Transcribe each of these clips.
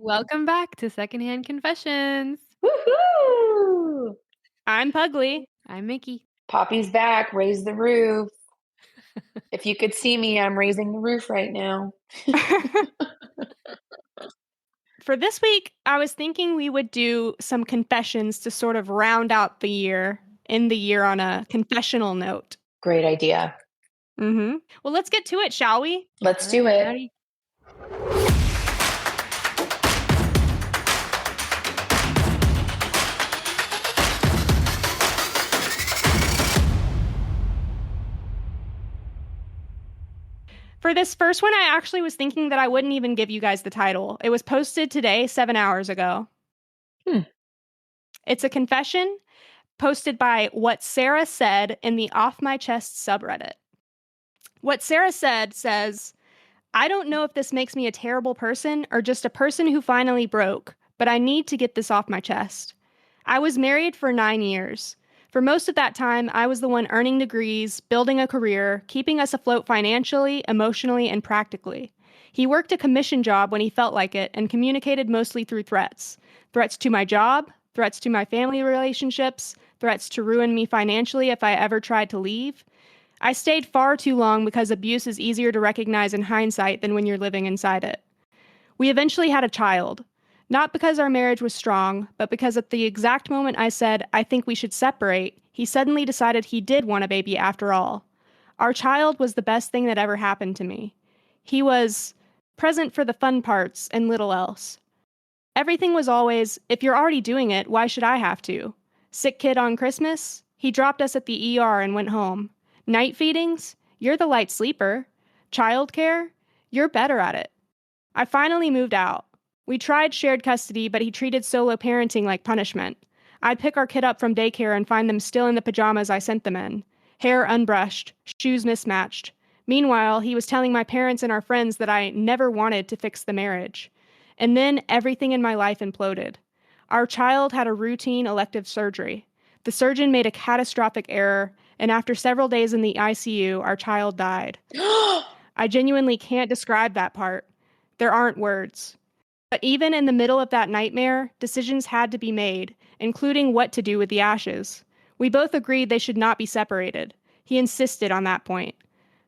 Welcome back to Secondhand Confessions. Woohoo! I'm Pugly. I'm Mickey. Poppy's back. Raise the roof. If you could see me, I'm raising the roof right now. For this week, I was thinking we would do some confessions to sort of round out end the year on a confessional note. Great idea. Well, let's get to it, shall we? Let's All do right, it. howdy. For this first one, I actually was thinking that I wouldn't even give you guys the title. It was posted today, 7 hours ago. It's a confession posted by What Sarah Said in the Off My Chest subreddit. What Sarah said says, I don't know if this makes me a terrible person or just a person who finally broke, but I need to get this off my chest. I was married for 9 years. For most of that time, I was the one earning degrees, building a career, keeping us afloat financially, emotionally, and practically. He worked a commission job when he felt like it and communicated mostly through threats. Threats to my job, threats to my family relationships, threats to ruin me financially if I ever tried to leave. I stayed far too long because abuse is easier to recognize in hindsight than when you're living inside it. We eventually had a child. Not because our marriage was strong, but because at the exact moment I said, I think we should separate, he suddenly decided he did want a baby after all. Our child was the best thing that ever happened to me. He was present for the fun parts and little else. Everything was always, if you're already doing it, why should I have to? Sick kid on Christmas? He dropped us at the ER and went home. Night feedings? You're the light sleeper. Childcare? You're better at it. I finally moved out. We tried shared custody, but he treated solo parenting like punishment. I'd pick our kid up from daycare and find them still in the pajamas I sent them in. Hair unbrushed, shoes mismatched. Meanwhile, he was telling my parents and our friends that I never wanted to fix the marriage. And then everything in my life imploded. Our child had a routine elective surgery. The surgeon made a catastrophic error, and after several days in the ICU, our child died. I genuinely can't describe that part. There aren't words. But even in the middle of that nightmare, decisions had to be made, including what to do with the ashes. We both agreed they should not be separated. He insisted on that point.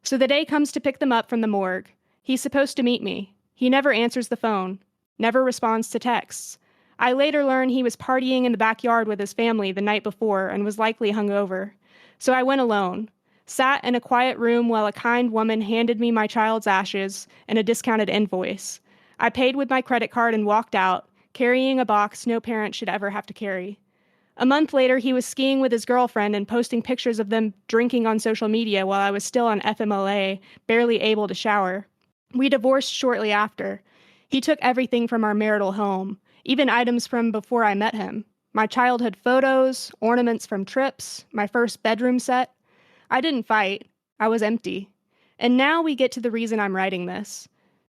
So the day comes to pick them up from the morgue. He's supposed to meet me. He never answers the phone, never responds to texts. I later learn he was partying in the backyard with his family the night before and was likely hungover. So I went alone, sat in a quiet room while a kind woman handed me my child's ashes and a discounted invoice. I paid with my credit card and walked out, carrying a box no parent should ever have to carry. A month later, he was skiing with his girlfriend and posting pictures of them drinking on social media while I was still on FMLA, barely able to shower. We divorced shortly after. He took everything from our marital home, even items from before I met him. My childhood photos, ornaments from trips, my first bedroom set. I didn't fight. I was empty. And now we get to the reason I'm writing this.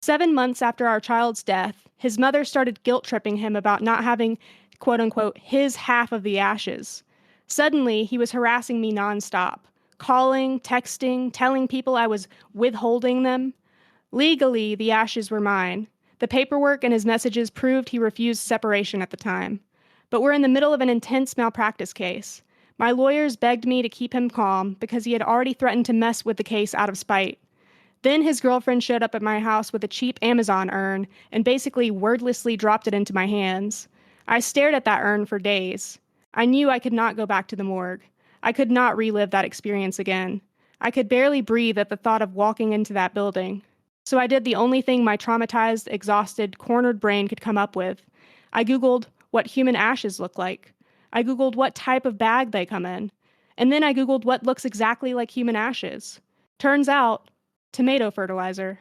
7 months after our child's death, his mother started guilt-tripping him about not having, quote-unquote, his half of the ashes. Suddenly, he was harassing me nonstop, calling, texting, telling people I was withholding them. Legally, the ashes were mine. The paperwork and his messages proved he refused separation at the time. But we're in the middle of an intense malpractice case. My lawyers begged me to keep him calm because he had already threatened to mess with the case out of spite. Then his girlfriend showed up at my house with a cheap Amazon urn and basically wordlessly dropped it into my hands. I stared at that urn for days. I knew I could not go back to the morgue. I could not relive that experience again. I could barely breathe at the thought of walking into that building. So I did the only thing my traumatized, exhausted, cornered brain could come up with. I Googled what human ashes look like. I Googled what type of bag they come in. And then I Googled what looks exactly like human ashes. Turns out, tomato fertilizer.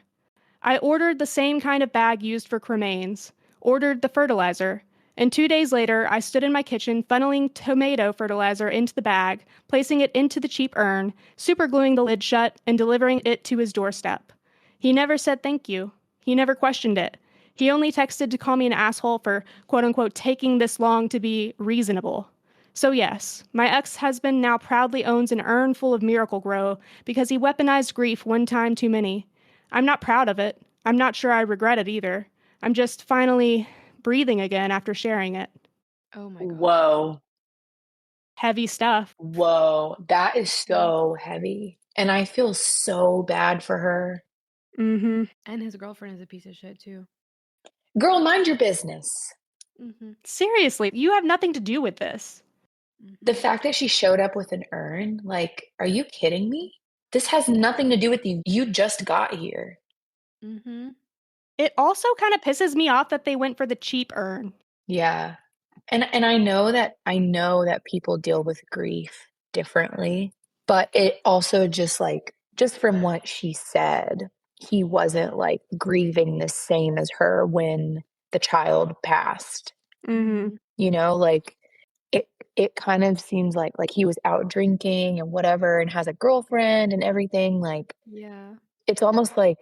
I ordered the same kind of bag used for cremains, ordered the fertilizer, and 2 days later, I stood in my kitchen funneling tomato fertilizer into the bag, placing it into the cheap urn, supergluing the lid shut, and delivering it to his doorstep. He never said thank you. He never questioned it. He only texted to call me an asshole for, quote-unquote, taking this long to be reasonable. So yes, my ex-husband now proudly owns an urn full of Miracle-Gro because he weaponized grief one time too many. I'm not proud of it. I'm not sure I regret it either. I'm just finally breathing again after sharing it. Oh my god. Whoa. Heavy stuff. Whoa. That is so heavy. And I feel so bad for her. Mm-hmm. And his girlfriend is a piece of shit too. Girl, mind your business. Mm-hmm. Seriously, you have nothing to do with this. The fact that she showed up with an urn, like, are you kidding me? This has nothing to do with you. You just got here. Mm-hmm. It also kind of pisses me off that they went for the cheap urn. Yeah. And I know that people deal with grief differently, but it also just from what she said, he wasn't like grieving the same as her when the child passed. Mm-hmm. You know, like it kind of seems like he was out drinking and whatever and has a girlfriend and everything. Like Yeah. it's almost like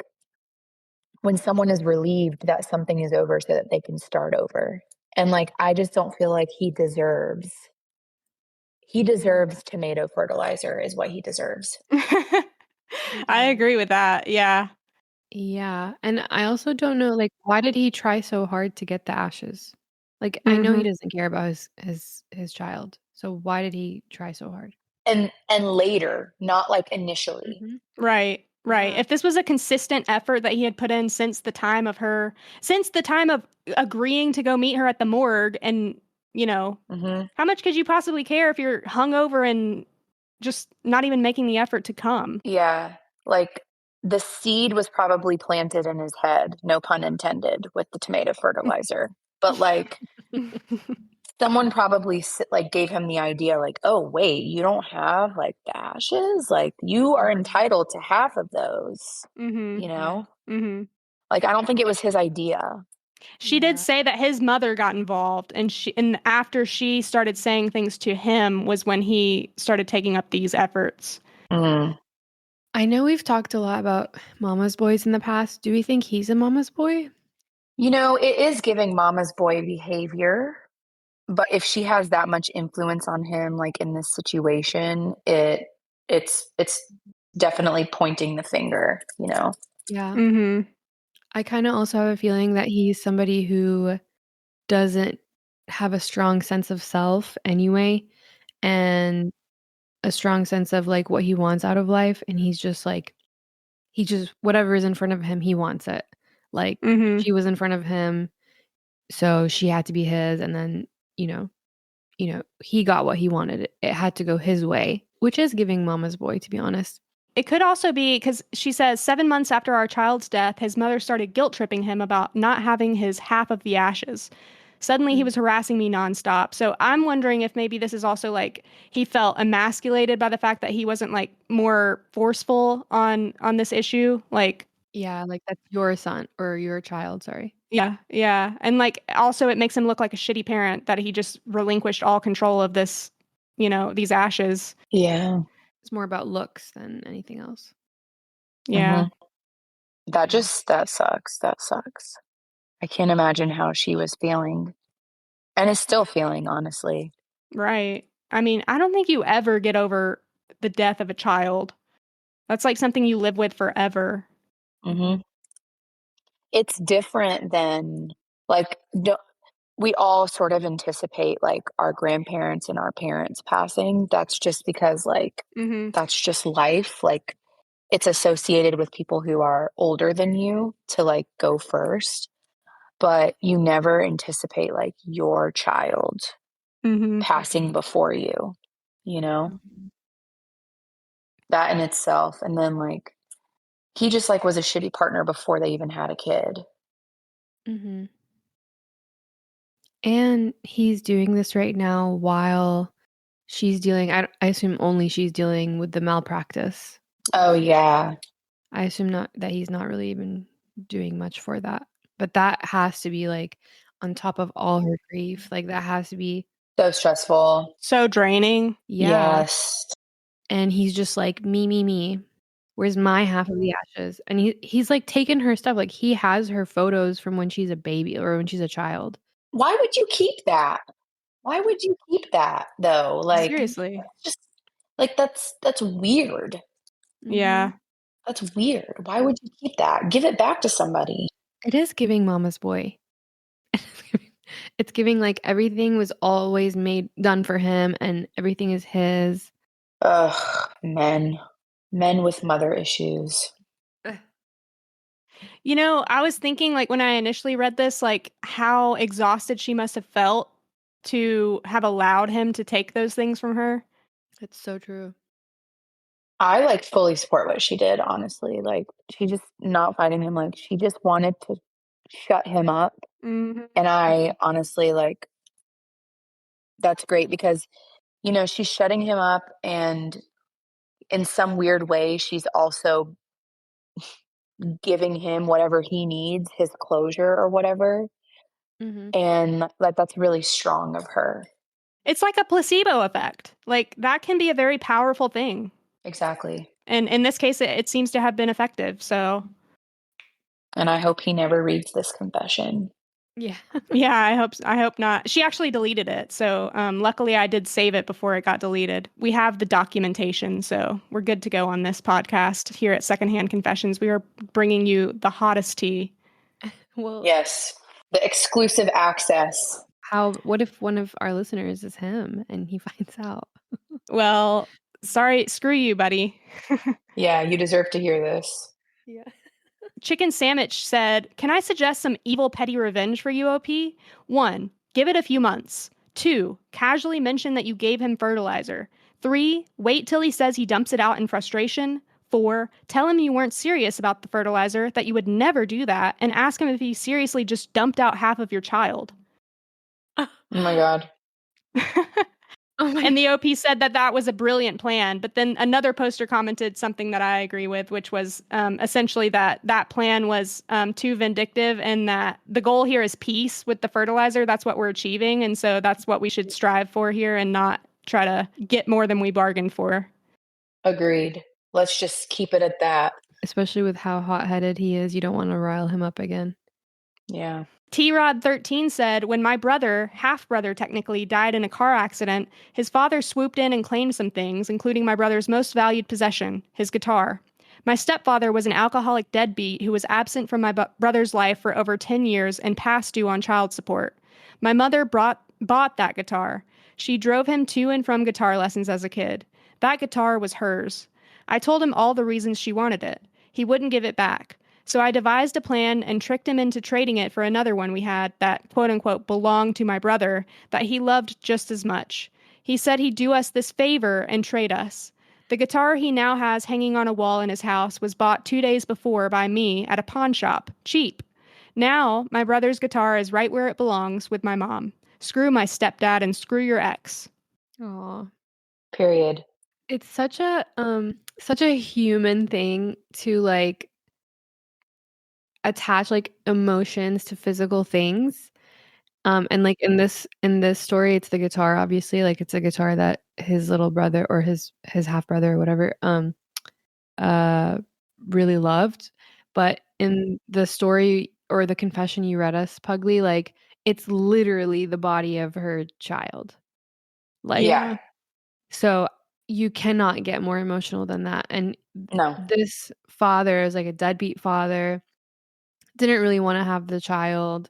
when someone is relieved that something is over so that they can start over. And like I just don't feel like he deserves tomato fertilizer is what he deserves. I Yeah. agree with that. Yeah. Yeah. And I also don't know, like, why did he try so hard to get the ashes? Like, I know he Mm-hmm. doesn't care about his child. So why did he try so hard? And later, not like initially. Mm-hmm. Right. Right. Yeah. If this was a consistent effort that he had put in since the time of agreeing to go meet her at the morgue, and, Mhm. how much could you possibly care if you're hungover and just not even making the effort to come? Yeah. Like the seed was probably planted in his head, no pun intended, with the tomato fertilizer. But like someone probably like gave him the idea like, "Oh, wait, you don't have like the ashes? Like you are entitled to half of those." Mm-hmm. You Yeah. know? Mm-hmm. Like I don't think it was his idea. She did Yeah. say that his mother got involved, and after she started saying things to him was when he started taking up these efforts. Mm. I know we've talked a lot about mama's boys in the past. Do we think he's a mama's boy? You know, it is giving mama's boy behavior, but if she has that much influence on him, like in this situation, it's definitely pointing the finger, you know? Yeah. Mm-hmm. I kind of also have a feeling that he's somebody who doesn't have a strong sense of self anyway, and a strong sense of like what he wants out of life. And he's just like, he just, whatever is in front of him, he wants it. Like Mm-hmm. she was in front of him, so she had to be his. And then, you know, he got what he wanted. It had to go his way, which is giving mama's boy, to be honest. It could also be because she says 7 months after our child's death, his mother started guilt tripping him about not having his half of the ashes. Suddenly, he Mm. was harassing me nonstop. So I'm wondering if maybe this is also like he felt emasculated by the fact that he wasn't like more forceful on this issue. Like, Yeah, like that's your son or your child, sorry. yeah, yeah, and like also it makes him look like a shitty parent that he just relinquished all control of this, these ashes. Yeah. It's more about looks than anything else. Yeah, Mhm. That Yeah. just that sucks. That sucks. I can't imagine how she was feeling and is still feeling, honestly. right. I mean, I don't think you ever get over the death of a child. That's like something you live with forever. Mhm. It's different than like we all sort of anticipate like our grandparents and our parents passing. That's just because like Mhm. that's just life. Like it's associated with people who are older than you to like go first, but you never anticipate like your child Mhm. passing before you, you know? Mhm. That in itself. And then like he just like was a shitty partner before they even had a kid. Mhm. And he's doing this right now while she's dealing, I assume only she's dealing with the malpractice. Oh yeah. I assume not that he's not really even doing much for that. But that has to be like on top of all her grief. Like that has to be, So stressful. So draining. yeah. Yes. And he's just like, me. Where's my half of the ashes? And he's like taken her stuff. Like he has her photos from when she's a baby or when she's a child. Why would you keep that? Why would you keep that though? Like Seriously. that's just like that's weird. Mhm. Yeah. That's weird. Why would you keep that? Give it back to somebody. It is giving mama's boy. It's giving like everything was always done for him and everything is his. Ugh, men. Men with mother issues. You know, I was thinking, like, when I initially read this, like, how exhausted she must have felt to have allowed him to take those things from her. It's so true. I like fully support what she did, honestly. Like, she just not fighting him. Like, she just wanted to shut him up. Mhm. And I honestly like that's great because, she's shutting him up and in some weird way, she's also giving him whatever he needs, his closure or whatever. Mhm. And that's really strong of her. It's like a placebo effect. Like, that can be a very powerful thing. Exactly. And in this case, it seems to have been effective. So, And I hope he never reads this confession. Yeah. yeah, I hope not. She actually deleted it. So, luckily, I did save it before it got deleted. We have the documentation, so we're good to go on this podcast here at Secondhand Confessions. We are bringing you the hottest tea. Well, Yes. The exclusive access. what if one of our listeners is him and he finds out? Well, sorry, screw you, buddy. Yeah, you deserve to hear this. Yeah. Chicken Sandwich said, "Can I suggest some evil petty revenge for you, OP? 1. Give it a few months. 2. Casually mention that you gave him fertilizer. 3. Wait till he says he dumps it out in frustration. 4. Tell him you weren't serious about the fertilizer, that you would never do that, and ask him if he seriously just dumped out half of your child." Oh my God. Oh my And the OP said that that was a brilliant plan. But then another poster commented something that I agree with, which was essentially that that plan was too vindictive and that the goal here is peace with the fertilizer. That's what we're achieving. And so that's what we should strive for here and not try to get more than we bargained for. Agreed. Let's just keep it at that. Especially with how hot-headed he is, you don't want to rile him up again. Yeah. T-Rod13 said, "When my brother, half-brother technically, died in a car accident, his father swooped in and claimed some things, including my brother's most valued possession, his guitar. My stepfather was an alcoholic deadbeat who was absent from my brother's life for over 10 years and past due on child support. My mother bought that guitar. She drove him to and from guitar lessons as a kid. That guitar was hers. I told him all the reasons she wanted it. He wouldn't give it back. So I devised a plan and tricked him into trading it for another one we had that, quote unquote, belonged to my brother that he loved just as much. He said he'd do us this favor and trade us. The guitar he now has hanging on a wall in his house was bought 2 days before by me at a pawn shop, cheap. Now, my brother's guitar is right where it belongs with my mom. Screw my stepdad and screw your ex." Aw. Period. It's such a human thing to, like, attach, like, emotions to physical things. And, like, in this story, it's the guitar, obviously, like, it's a guitar that his little brother or his half-brother or whatever, uh, really loved. But in the story or the confession you read us, Pugly, like, it's literally the body of her child. Like, Yeah. so you cannot get more emotional than that, and No. this father is, like, a deadbeat father, didn't really wanna have the child,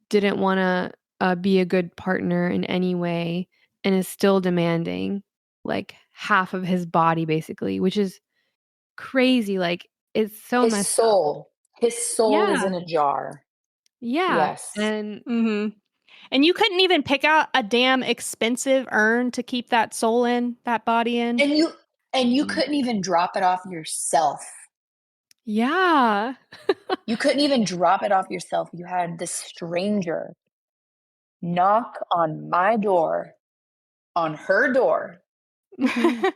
didn't wanna, be a good partner in any way, and is still demanding, like, half of his body, basically, which is crazy, like, it's so His messed up. soul. His soul is Yeah, in a jar. yeah, Yes. and Mm-hmm. And you couldn't even pick out a damn expensive urn to keep that soul in, that body in. And you mm, couldn't even drop it off yourself. yeah. You couldn't even drop it off yourself. You had this stranger knock on my door, on her door. Mhm.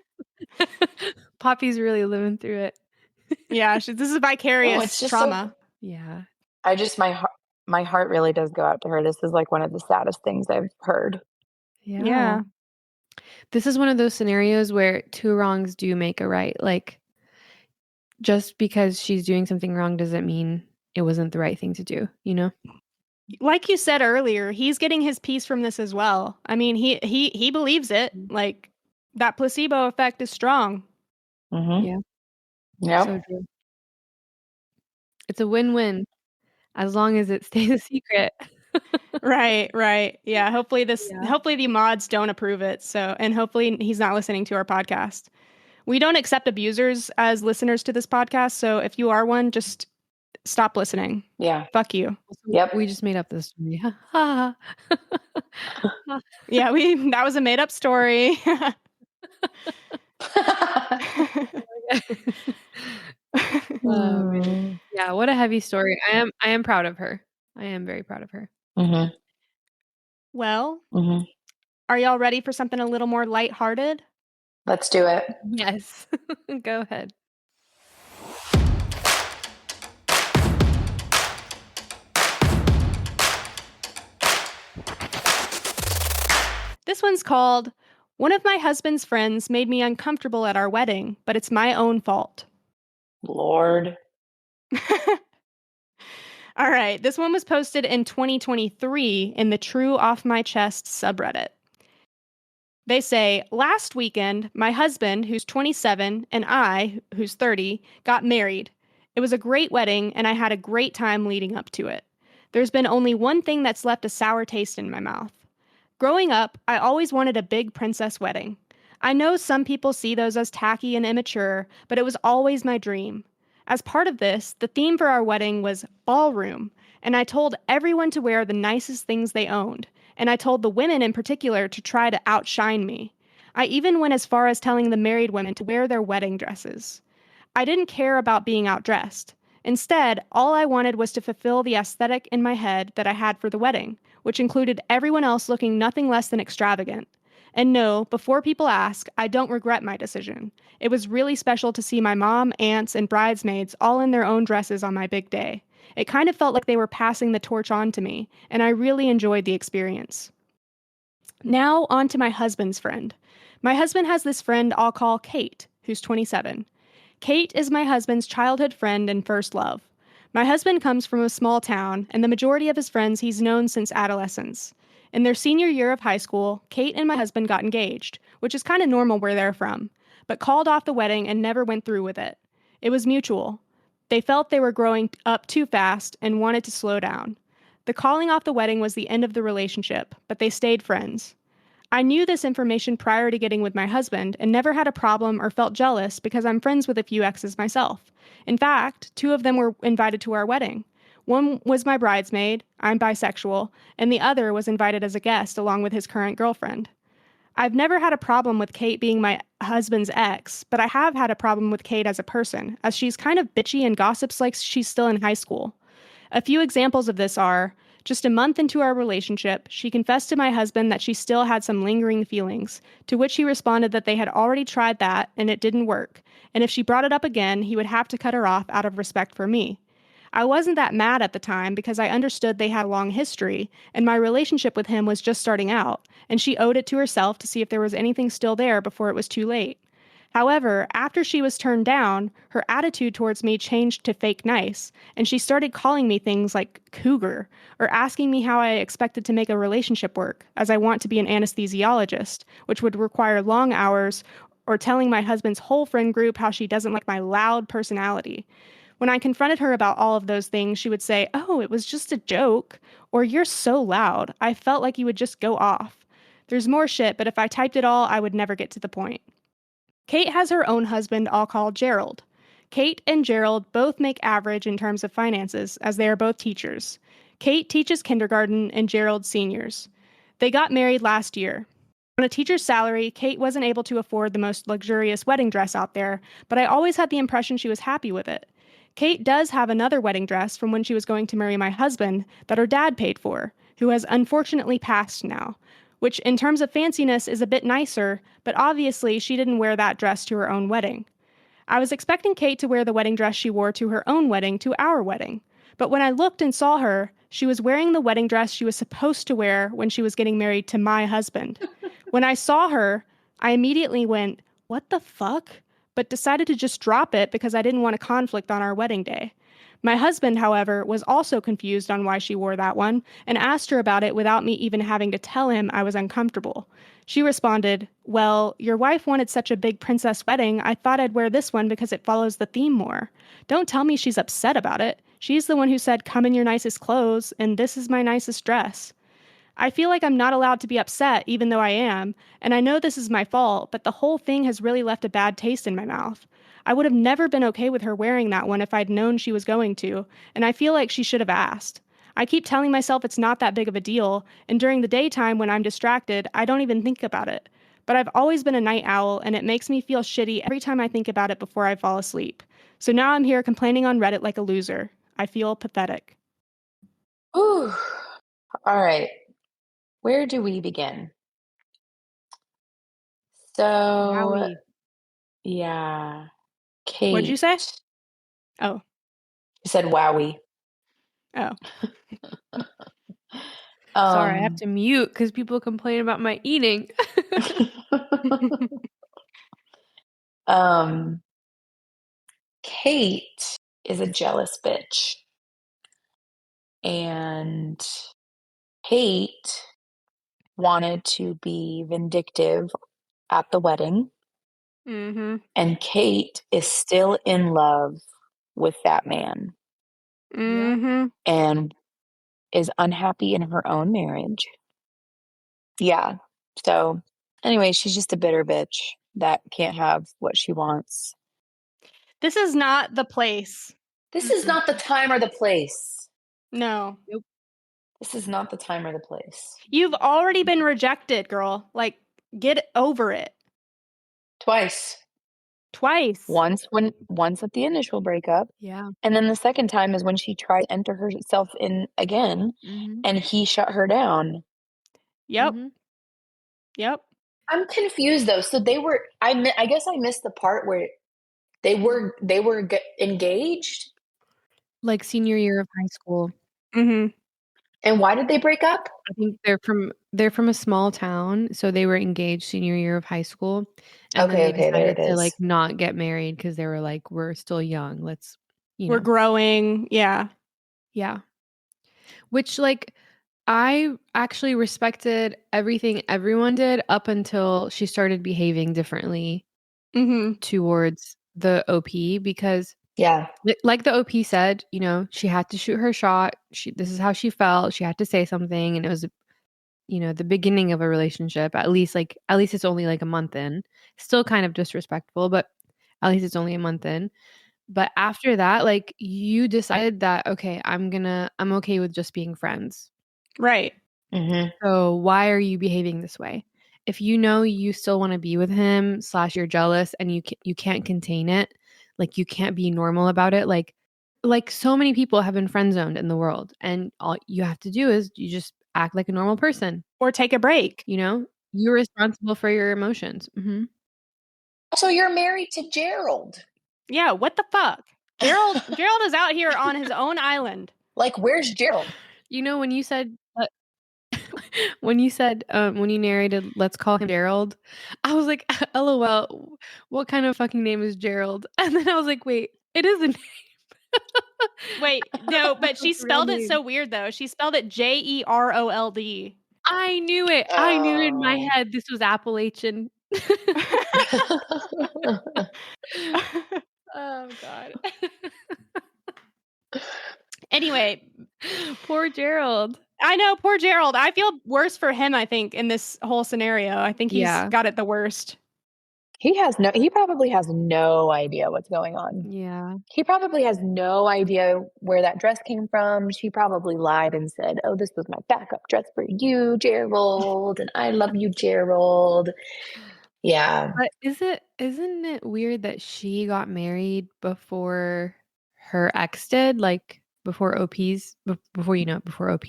Poppy's really living through it. Yeah, this is Oh, it's vicarious just so trauma. Yeah. my heart really does go out to her. This is like one of the saddest things I've heard. Yeah. Yeah. This is one of those scenarios where 2 wrongs do make a right, like, just because she's doing something wrong doesn't mean it wasn't the right thing to do, you know? Like you said earlier, he's getting his piece from this as well. I mean, he believes it. Mm. Like, that placebo effect is strong. Mhm. Yeah, so Yep. true. It's a win-win as long as it stays a secret. Right. Yeah, hopefully Yeah. hopefully the mods don't approve it. So, and hopefully he's not listening to our podcast. We don't accept abusers as listeners to this podcast, so if you are one, just stop listening. Yeah. Fuck you. Also, Yep. we just made up this story. Ha ha. Yeah, that was a made up story. Oh, man. Mm. Yeah, what a heavy story. I am proud of her. I am very proud of her. Mhm. Well, Mhm. are y'all ready for something a little more lighthearted? Let's do it. Yes. Go ahead. This one's called One of My Husband's Friends Made Me Uncomfortable at Our Wedding, but It's My Own Fault. Lord. All right, this one was posted in 2023 in the True Off My Chest subreddit. They say, last weekend, my husband, who's 27, and I, who's 30, got married. It was a great wedding, and I had a great time leading up to it. There's been only one thing that's left a sour taste in my mouth. Growing up, I always wanted a big princess wedding. I know some people see those as tacky and immature, but it was always my dream. As part of this, the theme for our wedding was ballroom, and I told everyone to wear the nicest things they owned, and I told the women in particular to try to outshine me. I even went as far as telling the married women to wear their wedding dresses. I didn't care about being outdressed. Instead, all I wanted was to fulfill the aesthetic in my head that I had for the wedding, which included everyone else looking nothing less than extravagant. And no, before people ask, I don't regret my decision. It was really special to see my mom, aunts, and bridesmaids all in their own dresses on my big day. It kind of felt like they were passing the torch on to me, and I really enjoyed the experience. Now, on to my husband's friend. My husband has this friend I'll call Kate, who's 27. Kate is my husband's childhood friend and first love. My husband comes from a small town, and the majority of his friends he's known since adolescence. In their senior year of high school, Kate and my husband got engaged, which is kind of normal where they're from, but called off the wedding and never went through with it. It was mutual. They felt they were growing up too fast and wanted to slow down. The calling off the wedding was the end of the relationship, but they stayed friends. I knew this information prior to getting with my husband and never had a problem or felt jealous because I'm friends with a few exes myself. In fact, two of them were invited to our wedding. One was my bridesmaid, I'm bisexual, and the other was invited as a guest along with his current girlfriend. I've never had a problem with Kate being my husband's ex, but I have had a problem with Kate as a person, as she's kind of bitchy and gossips like she's still in high school. A few examples of this are, just a month into our relationship, she confessed to my husband that she still had some lingering feelings, to which he responded that they had already tried that and it didn't work, and if she brought it up again, he would have to cut her off out of respect for me. I wasn't that mad at the time because I understood they had a long history, and my relationship with him was just starting out, and she owed it to herself to see if there was anything still there before it was too late. However, after she was turned down, her attitude towards me changed to fake nice, and she started calling me things like cougar, or asking me how I expected to make a relationship work, as I want to be an anesthesiologist, which would require long hours, or telling my husband's whole friend group how she doesn't like my loud personality. When I confronted her about all of those things, she would say, "Oh, it was just a joke," or "You're so loud. I felt like you would just go off." There's more shit, but if I typed it all, I would never get to the point. Kate has her own husband I'll call Gerald. Kate and Gerald both make average in terms of finances, as they are both teachers. Kate teaches kindergarten and Gerald seniors. They got married last year. On a teacher's salary, Kate wasn't able to afford the most luxurious wedding dress out there, but I always had the impression she was happy with it. Kate does have another wedding dress from when she was going to marry my husband that her dad paid for, who has unfortunately passed now, which in terms of fanciness is a bit nicer, but obviously she didn't wear that dress to her own wedding. I was expecting Kate to wear the wedding dress she wore to her own wedding to our wedding, but when I looked and saw her, she was wearing the wedding dress she was supposed to wear when she was getting married to my husband. When I saw her, I immediately went, "What the fuck?" but decided to just drop it because I didn't want a conflict on our wedding day. My husband, however, was also confused on why she wore that one and asked her about it without me even having to tell him I was uncomfortable. She responded, "Well, your wife wanted such a big princess wedding, I thought I'd wear this one because it follows the theme more. Don't tell me she's upset about it. She's the one who said, "Come in your nicest clothes," and this is my nicest dress. I feel like I'm not allowed to be upset, even though I am, and I know this is my fault, but the whole thing has really left a bad taste in my mouth. I would have never been okay with her wearing that one if I'd known she was going to, and I feel like she should have asked. I keep telling myself it's not that big of a deal, and during the daytime when I'm distracted, I don't even think about it. But I've always been a night owl, and it makes me feel shitty every time I think about it before I fall asleep. So now I'm here complaining on Reddit like a loser. I feel pathetic. Ooh. All right. Where do we begin? So, Wowie. yeah, What'd you Kate. say? Oh, You said wowie. oh. Sorry, I have Um, to mute because people complain about my eating. um, Kate is a jealous bitch. And Kate wanted to be vindictive at the wedding. Mm-hmm. And Kate is still in love with that man Yep. Mm-hmm. and is unhappy in her own marriage. Yeah. So, anyway, she's just a bitter bitch that can't have what she wants. This is not the place. This is Mm-mm. not the time or the place. No. Nope. This is not the time or the place. You've already been rejected, girl. Like, get over it. Twice. Twice. Once at the initial breakup, Yeah. and then the second time is when she tried to enter herself in again, Mhm. and he shut her down. Yep. Mhm. Yep. I'm confused though. So they were I guess I missed the part where they were engaged, Like senior year of high school. Mm-hmm. and why did they break up? I think they're from a small town, so they were engaged senior year of high school, and then Okay, they okay, there decided it to, like, is. not get married because they were like, "We're still young, let's" We're growing. Yeah. Yeah. Which, like, I actually respected everything everyone did up until she started behaving differently Mm-hmm. towards the OP because Yeah. like the OP said, she had to shoot her shot. This is how she felt. She had to say something, and it was, the beginning of a relationship. At least it's only like a month in. Still kind of disrespectful, but at least it's only a month in. But after that, like you decided that okay, I'm okay with just being friends. Right. Mhm. So why are you behaving this way? If you know you still want to be with him slash you're jealous and you can't contain it, like you can't be normal about it, like so many people have been friend zoned in the world, and all you have to do is you just act like a normal person. Or take a break. You're responsible for your emotions. So you're married to Gerald. Yeah. What the fuck? Gerald is out here on his own island. Like, where's Gerald? When you said when you narrated, "Let's call him Gerald," I was like, "LOL, what kind of fucking name is Gerald?" And then I was like, "Wait, it is a name." Wait, no, but she It's a real spelled it name. so weird though. She spelled it Jerold. I knew it. I knew in my Oh. head this was Appalachian. Oh god. Anyway, Poor Gerald. I know, poor Gerald. I feel worse for him, I think, in this whole scenario. I think he's Yeah. got it the worst. He probably has no idea what's going on. Yeah. He probably has no idea where that dress came from. She probably lied and said, "Oh, this was my backup dress for you, Gerald, and I love you, Gerald." Yeah. But isn't it weird that she got married before her ex did? Like, before OP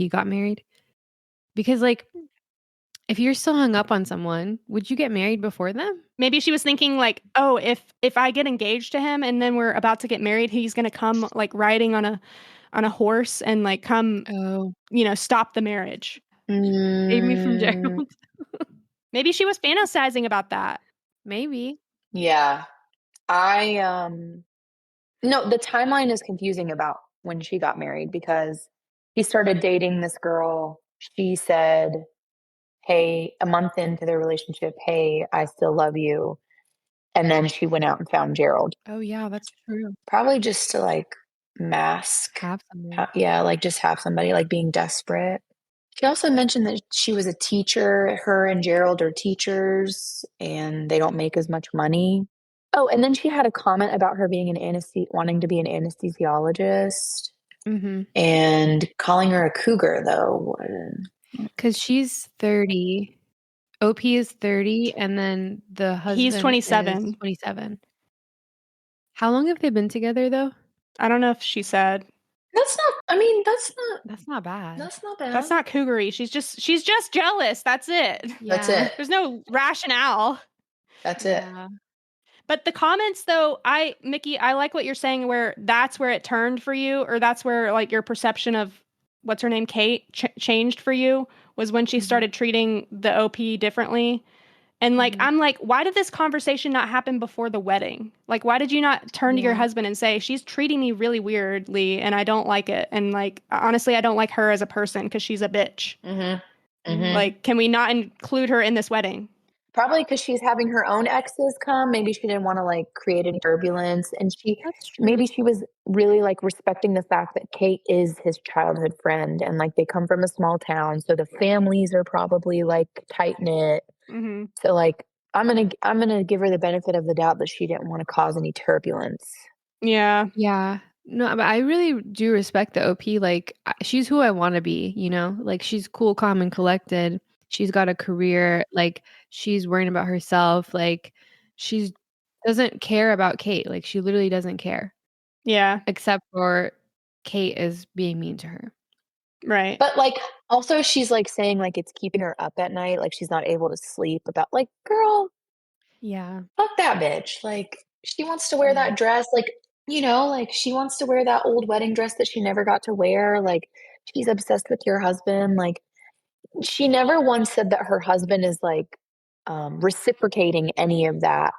got married? Because, like, if you're still hung up on someone, would you get married before them? Maybe she was thinking like, "Oh, if I get engaged to him and then we're about to get married, he's going to come like riding on a horse and like come, Oh, stop the marriage." save me from Mm, Gerald. Maybe she was fantasizing about that. Maybe. yeah. I no, the timeline is confusing about when she got married because he started dating this girl. She said, "Hey," a month into their relationship, "Hey, I still love you." And then she went out and found Gerald. Oh, yeah, that's true. Probably just to like mask. Have someone. Yeah, like just have somebody like being desperate. She also mentioned that she was a teacher. Her and Gerald are teachers and they don't make as much money. Oh, and then she had a comment about her being wanting to be an anesthesiologist Mhm. and calling her a cougar, though. 'Cause she's 30. OP is 30, and then the He's husband is 27. 27. How long have they been together, though? I don't know if she said. That's not, I mean, That's not bad. that's not bad. That's not cougary. She's just jealous. That's it. That's Yeah. it. There's no rationale. That's it. Yeah. But the comments though, Mickey, I like what you're saying where that's where it turned for you, or that's where like your perception of what's her name, Kate, changed for you was when she Mhm. started treating the OP differently. And like Mhm. I'm like, why did this conversation not happen before the wedding? Like why did you not turn to your Yeah. husband and say, she's treating me really weirdly and I don't like it? And like honestly, I don't like her as a person because she's a bitch. Mm-hmm. Mhm. Mm-hmm. Like, can we not include her in this wedding? Probably because she's having her own exes come. Maybe she didn't want to like create any turbulence. And That's true. maybe she was really like respecting the fact that Kate is his childhood friend and like they come from a small town. So the families are probably like tight knit. Mm-hmm. So like, I'm gonna give her the benefit of the doubt that she didn't want to cause any turbulence. Yeah. Yeah. No, but I really do respect the OP, like, she's who I wanna be, you know? Like, she's cool, calm, and collected. She's got a career, like, she's worrying about herself, like, she's doesn't care about Kate, like, she literally doesn't care, Yeah. except for Kate is being mean to her. Right. But like, also she's like saying like it's keeping her up at night, like she's not able to sleep about like, girl, Yeah. fuck that bitch. Like, she wants to wear Yeah. that dress. Like, like she wants to wear that old wedding dress that she never got to wear. Like, she's obsessed with your husband. Like, she never once said that her husband is like reciprocating any of that.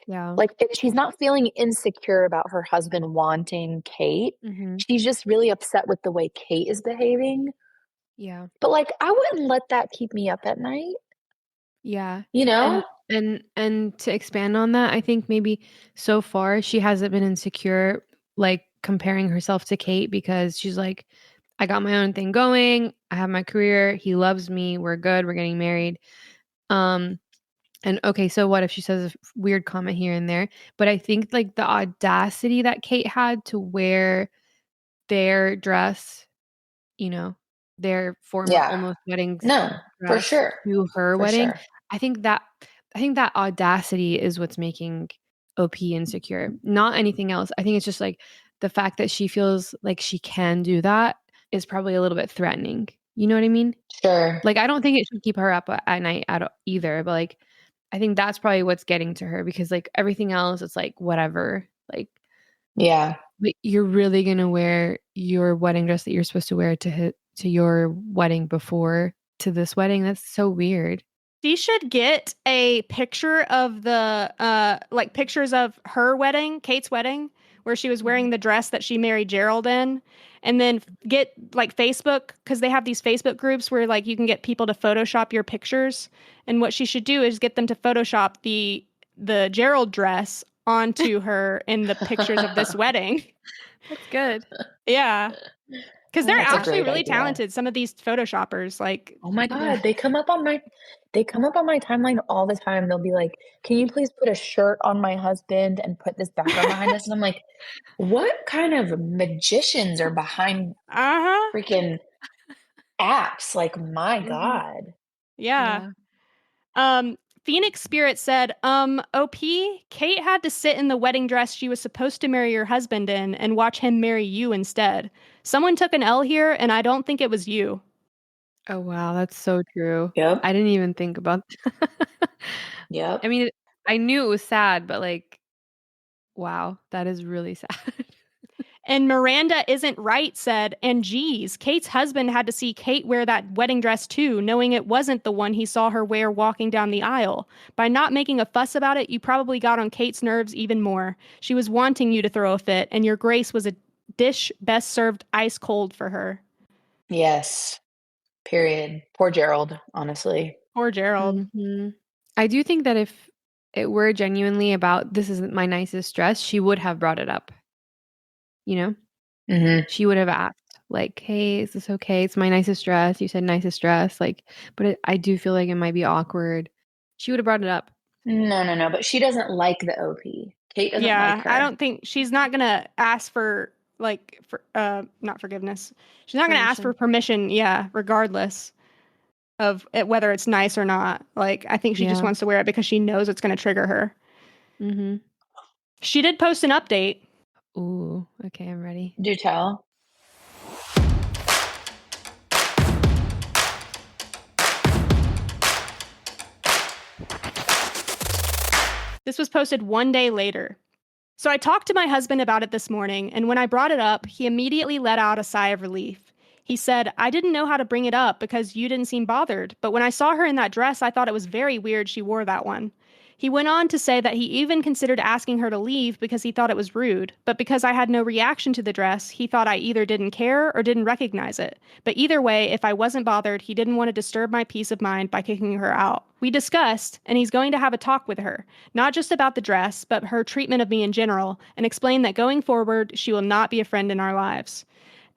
Yeah. Like if she's not feeling insecure about her husband wanting Kate. Mhm. She's just really upset with the way Kate is behaving. Yeah. But like, I wouldn't let that keep me up at night, Yeah. you know? And to expand on that, I think maybe so far she hasn't been insecure, like, comparing herself to Kate because she's like, "I got my own thing going. I have my career. He loves me. We're good. We're getting married." Um, and okay, so what if she says a weird comment here and there? But I think, like, the audacity that Kate had to wear their dress, you know, their formal Yeah. almost wedding No, for dress sure. to her For wedding. sure. I think that I think that audacity is what's making OP insecure, not anything else. I think it's just, like, the fact that she feels like she can do that is probably a little bit threatening. You know what I mean? Sure. Like, I don't think it should keep her up at night either, but, like, I think that's probably what's getting to her because, like, everything else, it's like, whatever. Like, Yeah. but you're really gonna wear your wedding dress that you're supposed to wear to your wedding before to this wedding? That's so weird. She should get a picture of the like pictures of her wedding, Kate's wedding, where she was Mhm. wearing the dress that she married Gerald in, and then get like Facebook because they have these Facebook groups where like you can get people to Photoshop your pictures. And what she should do is get them to Photoshop the Gerald dress onto her in the pictures of this wedding. That's good. Yeah, because I they're like That's a that. actually great really idea. talented. Some of these Photoshoppers, like, Oh my Yeah. God, they come up on my timeline all the time. They'll be like, "Can you please put a shirt on my husband and put this background behind us?" And I'm like, "What kind of magicians are behind uh huh, freaking apps?" Like, my Mhm. God. yeah. Yeah. Um, Phoenix Spirit said, OP, Kate had to sit in the wedding dress she was supposed to marry your husband in and watch him marry you instead. Someone took an L here, and I don't think it was you. Oh, wow, that's so true. Yep. I didn't even think about Yep. I mean, I knew it was sad, but, like, wow, that is really sad. And Miranda Isn't Right said, and geez, Kate's husband had to see Kate wear that wedding dress too, knowing it wasn't the one he saw her wear walking down the aisle. By not making a fuss about it, you probably got on Kate's nerves even more. She was wanting you to throw a fit, and your grace was a dish best served ice cold for her. Yes. Period. Poor Gerald, honestly. Poor Gerald. Mhm. I do think that if it were genuinely about, "This isn't my nicest dress," she would have brought it up, you know? she would have asked, like, "Hey, is this okay? It's my nicest dress. You said nicest dress." Like, but I do feel like it might be awkward. She would have brought it up. No, but she doesn't like the OP. Kate doesn't like Yeah, I her. don't think she's not gonna ask for not forgiveness. She's not gonna ask for permission, yeah, regardless of whether it's nice or not. Like, I think she just Yeah. wants to wear it because she knows it's gonna trigger her. Mhm. She did post an update. Ooh, okay, I'm ready. Do tell. This was posted 1 day later. So I talked to my husband about it this morning, and when I brought it up, he immediately let out a sigh of relief. He said, "I didn't know how to bring it up because you didn't seem bothered, but when I saw her in that dress, I thought it was very weird she wore that one." He went on to say that he even considered asking her to leave because he thought it was rude, but because I had no reaction to the dress, he thought I either didn't care or didn't recognize it. But either way, if I wasn't bothered, he didn't want to disturb my peace of mind by kicking her out. We discussed, and he's going to have a talk with her, not just about the dress, but her treatment of me in general, and explain that going forward, she will not be a friend in our lives.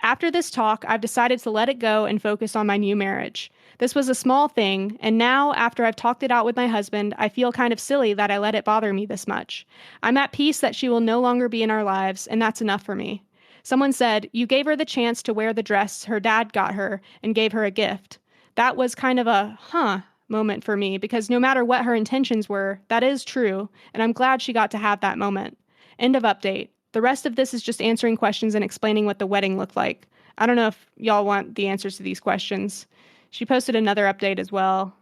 After this talk, I've decided to let it go and focus on my new marriage. This was a small thing, and now, after I've talked it out with my husband, I feel kind of silly that I let it bother me this much. I'm at peace that she will no longer be in our lives, and that's enough for me. Someone said, "You gave her the chance to wear the dress her dad got her and gave her a gift." That was kind of a, moment for me because no matter what her intentions were, that is true, and I'm glad she got to have that moment. End of update. The rest of this is just answering questions and explaining what the wedding looked like. I don't know if y'all want the answers to these questions. She posted another update as well.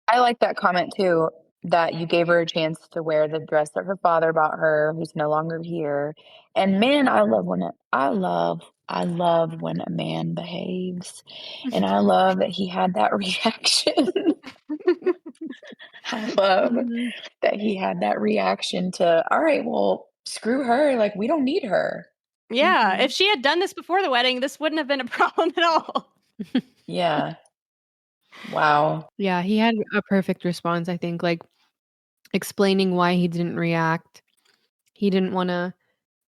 I like that comment too, that you gave her a chance to wear the dress that her father bought her, who's no longer here. And man, I love when a man behaves. And I love that he had that reaction. I love Mhm. that he had that reaction to, all right, well, screw her. Like, we don't need her. Yeah, if Mhm. she had done this before the wedding, this wouldn't have been a problem at all. Yeah. Wow. Yeah, he had a perfect response, I think, like, explaining why he didn't react. He didn't wanna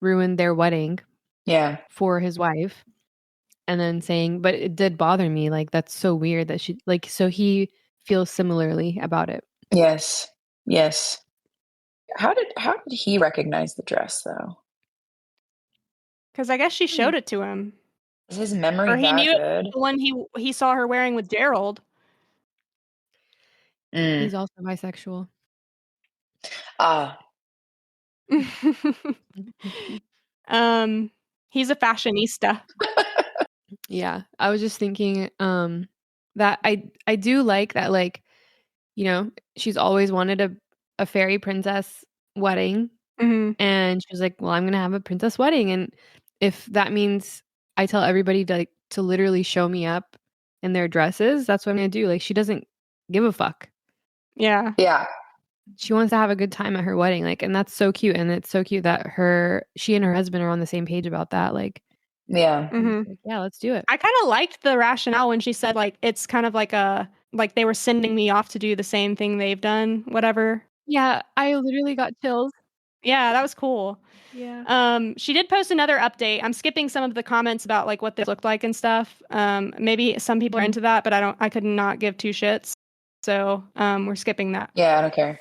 ruin their wedding Yeah. for his wife, and then saying, "But it did bother me, like, that's so weird that she" like, so he feels similarly about it. Yes. Yes. How did he recognize the dress though? Because I guess she Hmm. showed it to him. Is his memory Or he that knew it good? was the one he saw her wearing with Gerald. Mm. He's also bisexual. Ah, Mhm. um, he's a fashionista. Yeah, I was just thinking, that I do like that, like, you know, she's always wanted a fairy princess wedding, Mhm. and she was like, "Well, I'm gonna have a princess wedding," and if that means I tell everybody to, like, to literally show me up in their dresses, that's what I'm gonna do, like, she doesn't give a fuck. Yeah. yeah, She wants to have a good time at her wedding, like, and that's so cute, and it's so cute that she and her husband are on the same page about that, like, yeah, I'm just Mhm. like, "Yeah, let's do it." I kinda liked the rationale when she said, like, it's kind of like like they were sending me off to do the same thing they've done, whatever. Yeah, I literally got chills. Yeah, that was cool. Yeah. She did post another update. I'm skipping some of the comments about, like, what this looked like and stuff. Maybe some people are Mhm. into that, but I could not give two shits. So, we're skipping that. yeah, I don't care.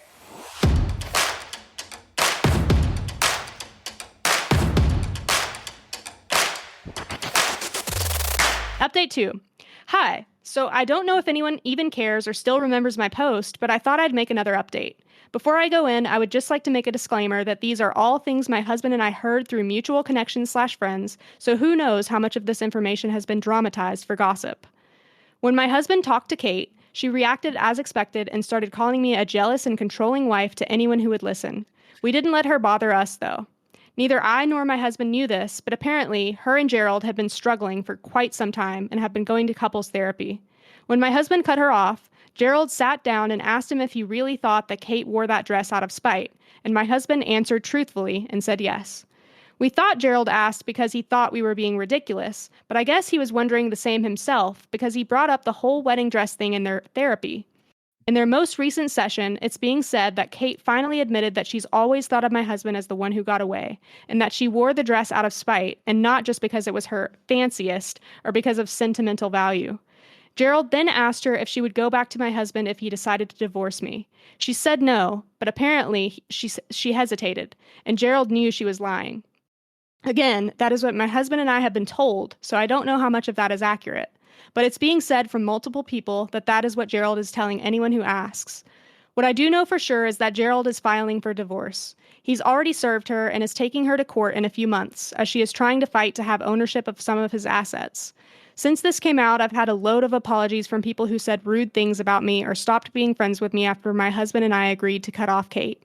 Update 2. Hi. So I don't know if anyone even cares or still remembers my post, but I thought I'd make another update. Before I go in, I would just like to make a disclaimer that these are all things my husband and I heard through mutual connections/friends, so who knows how much of this information has been dramatized for gossip. When my husband talked to Kate, she reacted as expected and started calling me a jealous and controlling wife to anyone who would listen. We didn't let her bother us, though. Neither I nor my husband knew this, but apparently, her and Gerald had been struggling for quite some time and have been going to couples therapy. When my husband cut her off, Gerald sat down and asked him if he really thought that Kate wore that dress out of spite, and my husband answered truthfully and said yes. We thought Gerald asked because he thought we were being ridiculous, but I guess he was wondering the same himself because he brought up the whole wedding dress thing in their therapy. In their most recent session, it's being said that Kate finally admitted that she's always thought of my husband as the one who got away, and that she wore the dress out of spite and not just because it was her fanciest or because of sentimental value. Gerald then asked her if she would go back to my husband if he decided to divorce me. She said no, but apparently she hesitated, and Gerald knew she was lying. Again, that is what my husband and I have been told, so I don't know how much of that is accurate. But it's being said from multiple people that that is what Gerald is telling anyone who asks. What I do know for sure is that Gerald is filing for divorce. He's already served her and is taking her to court in a few months, as she is trying to fight to have ownership of some of his assets. Since this came out, I've had a load of apologies from people who said rude things about me or stopped being friends with me after my husband and I agreed to cut off Kate.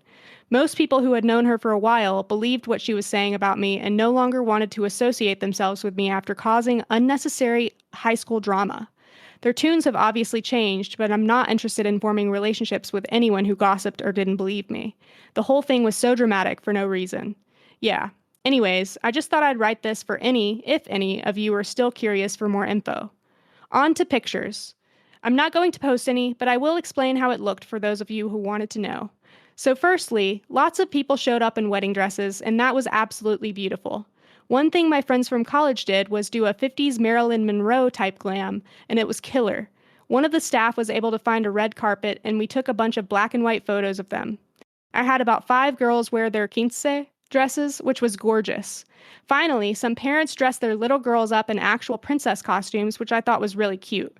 Most people who had known her for a while believed what she was saying about me and no longer wanted to associate themselves with me after causing unnecessary high school drama. Their tunes have obviously changed, but I'm not interested in forming relationships with anyone who gossiped or didn't believe me. The whole thing was so dramatic for no reason. Yeah. Anyways, I just thought I'd write this for any, if any, of you are still curious for more info. On to pictures. I'm not going to post any, but I will explain how it looked for those of you who wanted to know. So firstly, lots of people showed up in wedding dresses, and that was absolutely beautiful. One thing my friends from college did was do a 50s Marilyn Monroe type glam, and it was killer. One of the staff was able to find a red carpet, and we took a bunch of black and white photos of them. I had about 5 girls wear their Fiancée dresses, which was gorgeous. Finally, some parents dressed their little girls up in actual princess costumes, which I thought was really cute.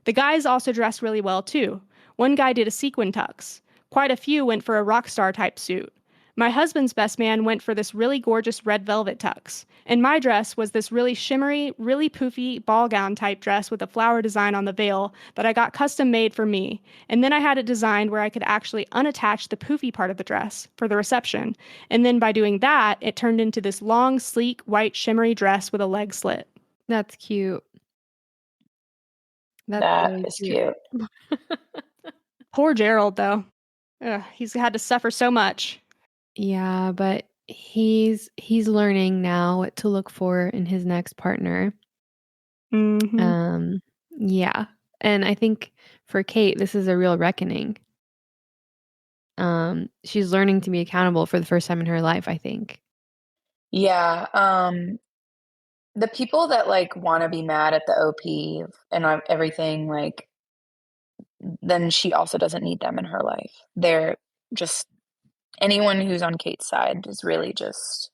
The guys also dressed really well, too. One guy did a sequin tux. Quite a few went for a rock star type suit. My husband's best man went for this really gorgeous red velvet tux. And my dress was this really shimmery, really poofy ball gown type dress with a flower design on the veil that I got custom made for me. And then I had it designed where I could actually unattach the poofy part of the dress for the reception. And then by doing that, it turned into this long, sleek, white, shimmery dress with a leg slit. That's cute. That's That really is cute. cute. Poor Gerald, though. Ugh, he's had to suffer so much. Yeah, but he's learning now what to look for in his next partner. Mm-hmm. Yeah. And I think for Kate, this is a real reckoning. She's learning to be accountable for the first time in her life, I think. Yeah. The people that like want to be mad at the OP and everything, like, then she also doesn't need them in her life. They're just anyone who's on Kate's side is really just,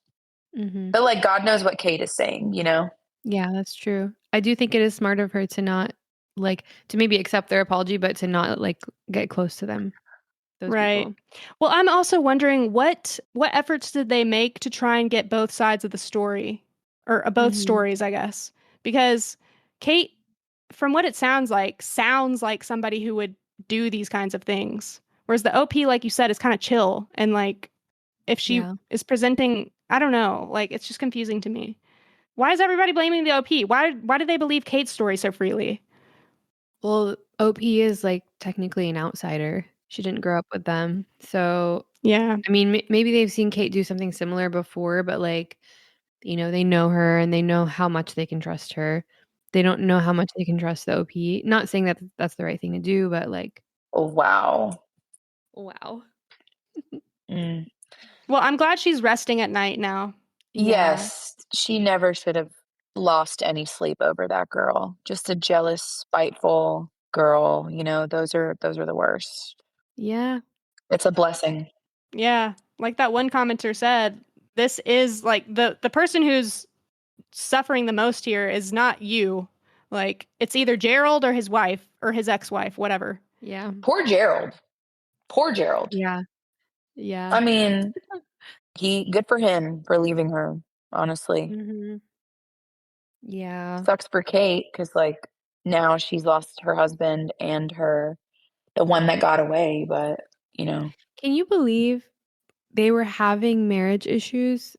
Mhm. but like God knows what Kate is saying, you know? Yeah, that's true. I do think it is smart of her to not to maybe accept their apology, but to not get close to them, those Right. people. Well, I'm also wondering what efforts did they make to try and get both sides of the story or both Mhm. stories, I guess. Because Kate, from what it sounds like somebody who would do these kinds of things. Whereas the OP, like you said, is kind of chill and like if she Yeah. is presenting, I don't know, like it's just confusing to me. Why is everybody blaming the OP? Why do they believe Kate's story so freely? Well, OP is technically an outsider. She didn't grow up with them. So, Yeah. I mean, maybe they've seen Kate do something similar before, but they know her and they know how much they can trust her. They don't know how much they can trust the OP. Not saying that that's the right thing to do, but Oh, wow. wow. Mm. Well, I'm glad she's resting at night now. Yeah. Yes, she never should have lost any sleep over that girl. Just a jealous, spiteful girl, those are the worst. Yeah. It's a blessing. Yeah, like that one commenter said, this is like the person who's suffering the most here is not you. Like it's either Gerald or his wife or his ex-wife, whatever. Yeah. Poor Gerald. Poor Gerald. Yeah. Yeah. I mean, he good for him for leaving her, honestly. Mhm. Yeah. Sucks for Kate because like now she's lost her husband and the one that got away, but you know. Can you believe they were having marriage issues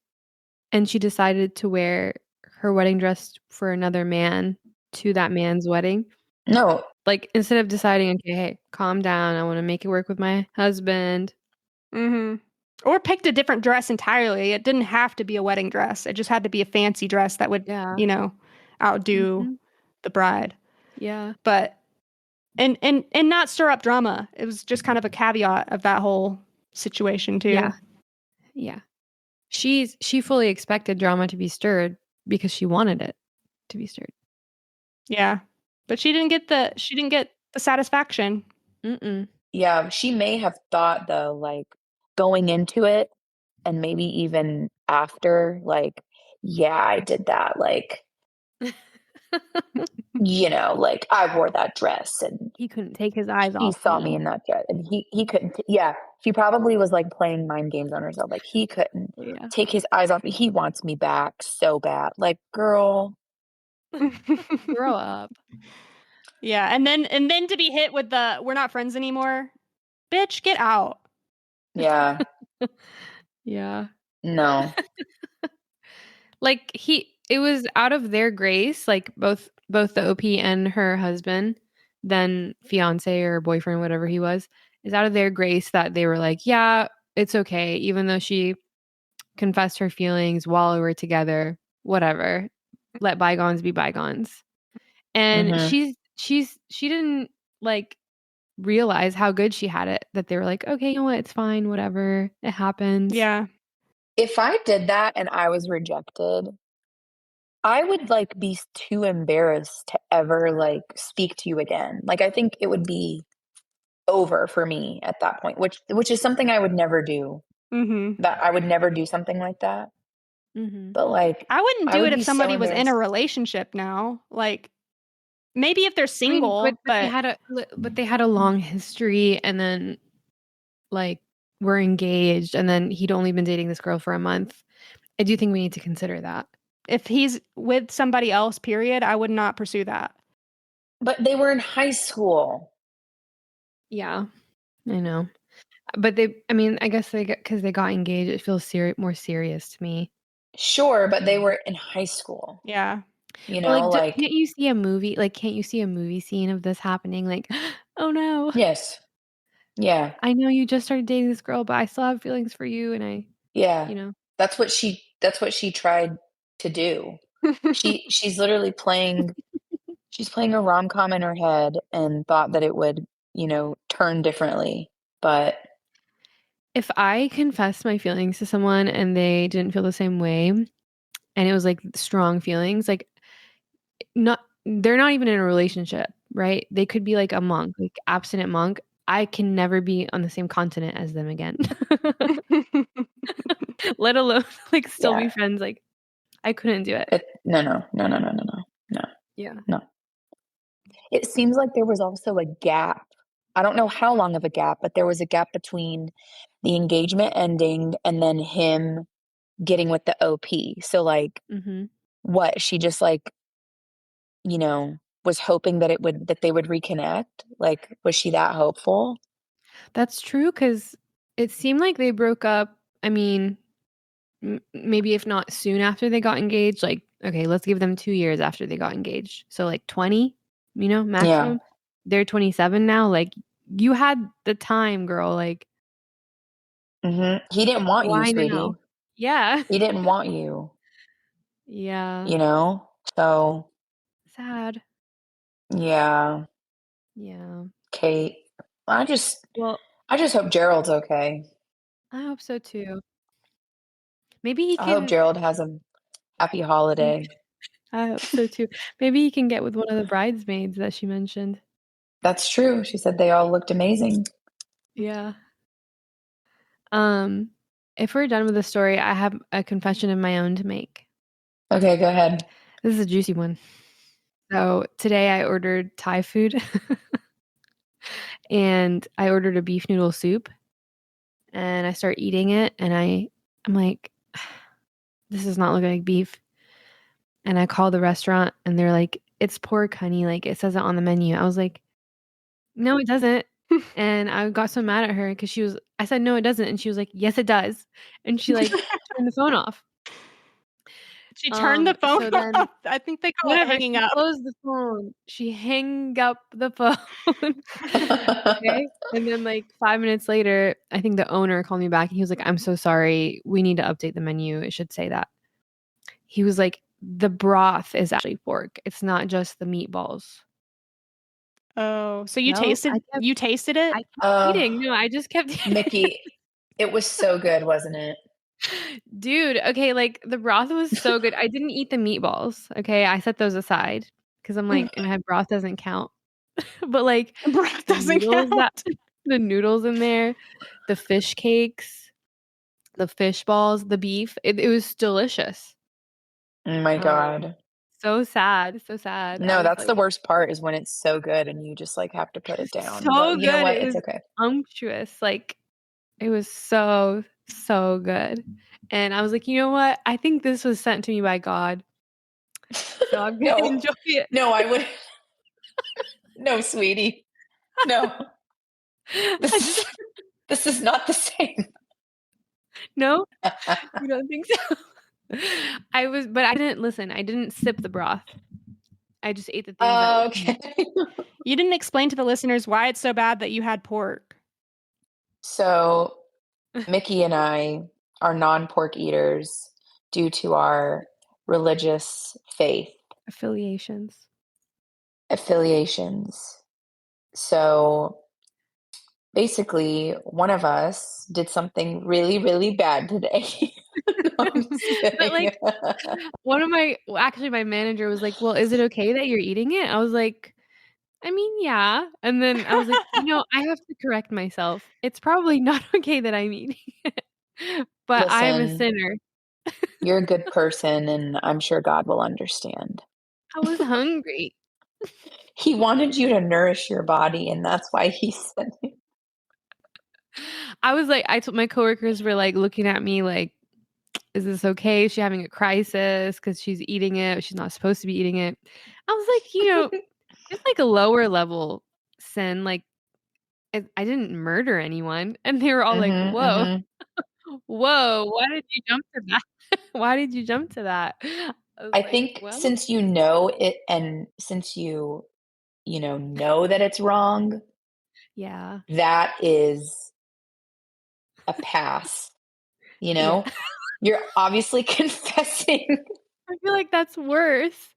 and she decided to wear her wedding dress for another man to that man's wedding? No, Instead of deciding, "Okay, hey, calm down. I wanna make it work with my husband." Mm-hmm. Or picked a different dress entirely. It didn't have to be a wedding dress. It just had to be a fancy dress that would, Yeah. outdo Mhm. the bride. Yeah. But and not stir up drama. It was just kind of a caveat of that whole situation too. Yeah. Yeah. She fully expected drama to be stirred because she wanted it to be stirred. Yeah. But she didn't get the satisfaction. Mm-mm. Yeah, she may have thought though, like, going into it and maybe even after, like, "Yeah, I did that," like, like, "I wore that dress, and He couldn't take his eyes he off saw me me. in that dress," and he couldn't yeah, she probably was, like, playing mind games on herself, like, "He couldn't Yeah. take his eyes off me, he wants me back so bad." Like, "Girl." Grow up. Yeah, and then to be hit with the "we're not friends anymore." Bitch, get out. Yeah. Yeah. No. Like it was out of their grace, like both the OP and her husband, then fiance or boyfriend, whatever he was, is out of their grace that they were like, yeah, it's okay, even though she confessed her feelings while we were together, whatever. Let bygones be bygones. And Mhm. she didn't like realize how good she had it, that they were like, okay, you know what, it's fine, whatever, it happens. Yeah. If I did that and I was rejected, I would, like, be too embarrassed to ever, like, speak to you again. Like, I think it would be over for me at that point, which is something I would never do. Mhm. That I would never do something like that. Mm-hmm. But, like, I wouldn't I do would it if be so somebody was in a embarrassed. relationship now. Like, maybe if they're I mean, single, but they had a long history, and then like were engaged, and then he'd only been dating this girl for a month. I do think we need to consider that. if he's with somebody else, period, I would not pursue that. But they were in high school. Yeah, I know. But I mean, I guess because they got engaged, it feels more serious to me. Sure, but they were in high school, Yeah. But like, like can't you see a movie? Like, can't you see a movie scene of this happening? Like, oh no, yes. Yeah. I know you just started dating this girl, but I still have feelings for you, and Yeah. you know, That's what she tried to do. She's literally playing a rom-com in her head and thought that it would, turn differently, but if I confessed my feelings to someone and they didn't feel the same way, and it was like strong feelings, like they're not even in a relationship, right? They could be like a monk, like abstinent monk. I can never be on the same continent as them again. Let alone like still be yeah. friends. Like I couldn't do it. No, no. No, no, no, no, no. No, Yeah. no. It seems like there was also a gap. I don't know how long of a gap, but there was a gap between the engagement ending and then him getting with the OP. So, like, Mhm. what? She just, like, you know, was hoping that they would reconnect? Like, was she that hopeful? That's true, because it seemed like they broke up, I mean, maybe if not soon after they got engaged, like, okay, let's give them 2 years after they got engaged. So, like, 20, Yeah. maximum. They're 27 now, like, you had the time, girl, like, Mhm. He didn't want you, why now? sweetie. Yeah. He didn't want you, Yeah. you know? So, Sad. yeah, Yeah. Kate. I just Well, I just hope Gerald's okay. I hope so too. Maybe he I hope can Gerald has a happy holiday. I hope so too. Maybe he can get with one of the bridesmaids that she mentioned. That's true. She said they all looked amazing. Yeah. Um, if we're done with the story, I have a confession of my own to make. Okay, go ahead. This is a juicy one. So today I ordered Thai food and I ordered a beef noodle soup, and I start eating it, and I'm like, this does not look like beef. And I call the restaurant and they're like, it's pork, honey. Like it says it on the menu. I was like, no, it doesn't. And I got so mad at her because I said, no, it doesn't. And she was like, yes, it does. And she like turned the phone off. She turned the phone So then off. I think they call it whatever, hanging she up. closed the phone. She hung up the phone. Okay. And then like 5 minutes later, I think the owner called me back and he was like, I'm so sorry. We need to update the menu. It should say that. He was like, the broth is actually pork. It's not just the meatballs. Oh, so you No, tasted it? I kept Oh, eating. No, I just kept Mickey, it was so good, wasn't it? Dude, okay, like, the broth was so good. I didn't eat the meatballs, okay? I set those aside because 'cause I'm like, and I had broth doesn't count. But, like, Broth the doesn't noodles that count. the noodles in there, the fish cakes, the fish balls, the beef, it was delicious. Oh my Um, God. so sad, so sad. I No, was that's the like, worst part is when it's so good and you just, like, have to put it down, so but you know good. what? It It's was okay. unctuous, like, it was so, so good. And I was like, "You know what? I think this was sent to me by God, so I'm gonna No. enjoy it." No, I would no, sweetie. No. I This just is this is not the same. No? You don't think so? But I didn't listen, I didn't sip the broth. I just ate the things that were in Okay. it. You didn't explain to the listeners why it's so bad that you had pork. So, Mickey and I are non-pork eaters due to our religious faith Affiliations. affiliations. So, basically, one of us did something really, really bad today. No, I'm just But, kidding. like, actually, my manager was like, "Well, is it okay that you're eating it?" I was like, "I mean, yeah." And then I was like, "You know, I have to correct myself. It's probably not okay that I'm eating it, but I'm a Listen, sinner." you're a good person, and I'm sure God will understand. I was hungry. He wanted you to nourish your body, and that's why he sent you. I was like I told my coworkers were, like, looking at me like, "Is this okay? Is she having a crisis because she's eating it? She's not supposed to be eating it." I was like, it's like a lower level sin, like, I didn't murder anyone." And they were all like, Mhm, "Whoa, mhm. whoa, why did you jump to that? Why did you jump to that?" I was I like, think "Well." since you know it and since know that it's wrong, Yeah. that is a pass, you Yeah. know? You're obviously confessing I feel like that's worse.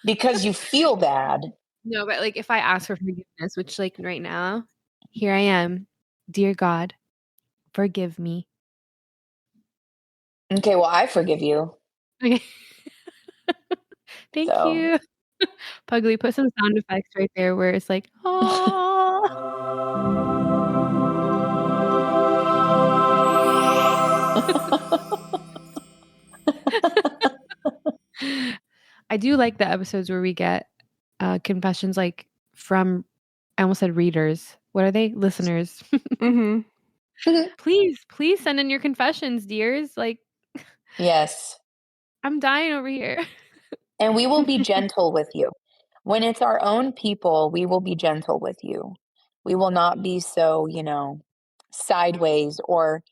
because you feel bad. No, but, like, if I ask for forgiveness, which, like, right now, here I am, "Dear God, forgive me." Okay, well, I forgive you. Okay. Thank So you. Pugly, put some sound effects right there where it's like, "Aw." I do like the episodes where we get, confessions, like, from I almost said readers. What are they? Listeners. Mhm. Please send in your confessions, dears. Like, Yes, I'm dying over here. and we will be gentle with you. When it's our own people, we will be gentle with you. We will not be so, sideways or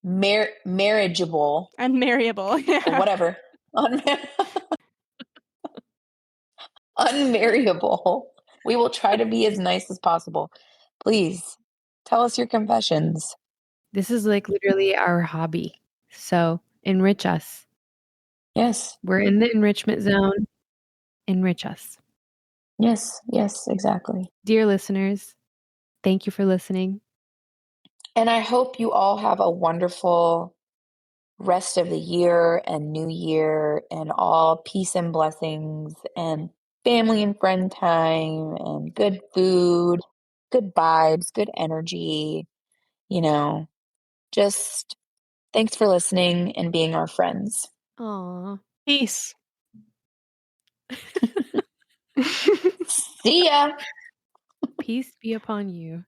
marriageable Unmarriable, or yeah. whatever. Unma- Unmarriable. We will try to be as nice as possible. Please tell us your confessions. This is, like, literally our hobby. So, enrich us. Yes. We're in the enrichment zone. Enrich us. Yes. Yes, exactly. Dear listeners, thank you for listening. And I hope you all have a wonderful rest of the year and new year and all peace and blessings and family and friend time and good food, good vibes, good energy, you know. Just thanks for listening and being our friends. Aw. Peace. See ya. Peace be upon you.